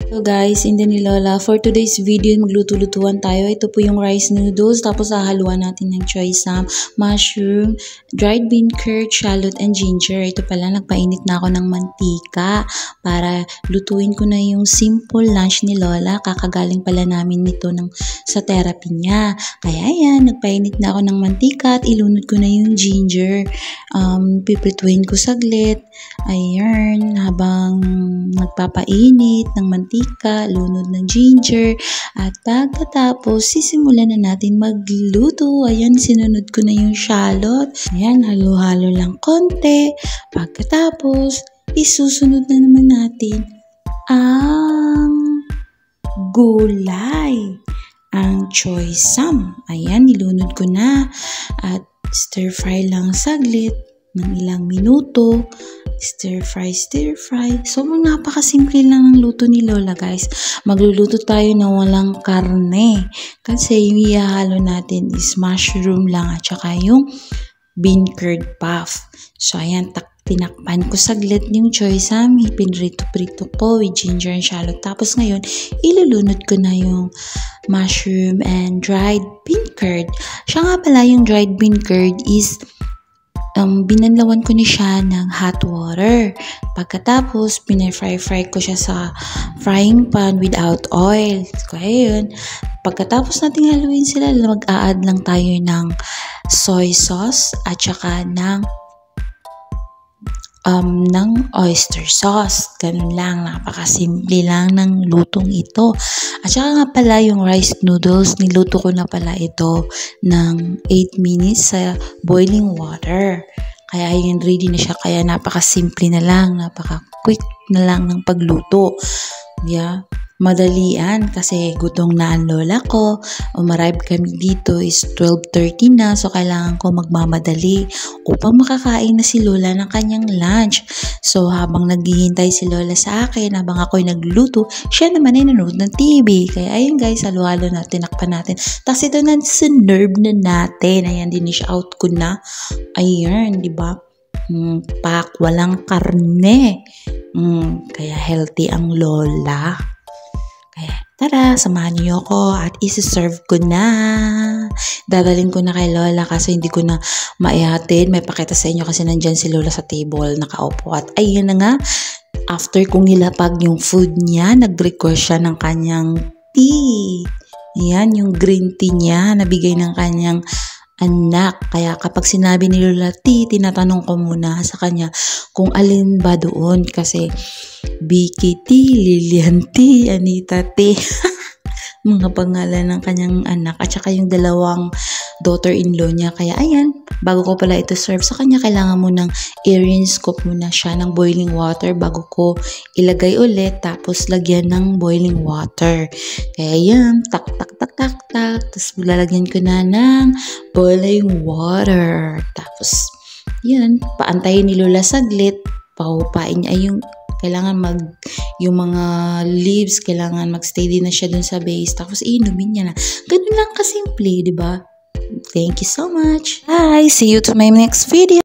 So guys, hindi ni Lola. For today's video, magluto-lutuan tayo. Ito po yung rice noodles. Tapos hahaluan natin ng choy sam, mushroom, dried bean curd, shallot, and ginger. Ito pala, nagpainit na ako ng mantika para lutuin ko na yung simple lunch ni Lola. Kakagaling pala namin nito sa therapy niya. Kaya yan, nagpainit na ako ng mantika at ilunod ko na yung ginger. Piprituin ko saglit. Ayan, habang nagpapainit ng mantika, lunod ng ginger, at pagkatapos, sisimulan na natin magluto. Ayan, sinunod ko na yung shallot. Ayan, halo-halo lang konti. Pagkatapos, isusunod na naman natin ang gulay, ang choy sam. Ayan, nilunod ko na at stir fry lang saglit ng ilang minuto. Stir fry. So, napakasimple lang ng luto ni Lola, guys. Magluluto tayo na walang karne. Kasi yung ihahalo natin is mushroom lang at saka yung bean curd puff. So, ayan, tinakpan ko saglit yung choy sam. Pinrito-prito ko with ginger and shallot. Tapos ngayon, ilulunod ko na yung mushroom and dried bean curd. Siya nga pala, yung dried bean curd is binanlawan ko na siya ng hot water. Pagkatapos, pinafry ko siya sa frying pan without oil. Kaya yun. Pagkatapos natin haluin sila, mag-a-add lang tayo ng soy sauce at saka ng oyster sauce. Ganun lang, napakasimple lang ng lutong ito. At saka nga pala yung rice noodles, niluto ko na pala ito ng 8 minutes sa boiling water. Kaya yun, ready na siya. Kaya napakasimple na lang, napaka-quick na lang ng pagluto. Yeah. Madalian kasi gutong na ang lola ko. Umarrive kami dito is 12:30 na, so kailangan ko magmamadali upang makakain na si Lola ng kanyang lunch. So habang naghihintay si Lola sa akin, habang ako'y nagluto, siya naman ay nanonood ng TV. Kaya ayun guys, halo-halo natin, tinakpan natin. Tapos ito na sa nerve na natin. Ayan, dinish out ko na. Ayan, di ba? Pak, walang karne. Kaya healthy ang Lola. Kaya tara, samahan niyo ako at isi-serve ko na. Dadalhin ko na kay Lola kasi hindi ko na maihatid. May pakita sa inyo kasi nandyan si Lola sa table, nakaupo. At ayun na nga, after kong nilapag yung food niya, nag-request siya ng kanyang tea. Ayan, yung green tea niya, nabigay ng kanyang anak. Kaya kapag sinabi ni Lola tea, tinatanong ko muna sa kanya kung alin ba doon. Kasi Vicky tea, Lilian tea, Anita tea. Mga pangalan ng kanyang anak. At saka yung dalawang daughter-in-law niya. Kaya ayan, bago ko pala ito serve sa kanya, kailangan mo ng i-rinse ko muna siya ng boiling water bago ko ilagay ulit. Tapos lagyan ng boiling water. Kaya yan, tak. Tapos lalagyan ko na ng boiling water. Tapos, yan, paantayin ni Lola saglit. Pahupain niya yung yung mga leaves, kailangan magstay din na siya dun sa base. Tapos, inumin niya na. Ganun lang kasimple, di ba? Thank you so much. Bye! See you to my next video.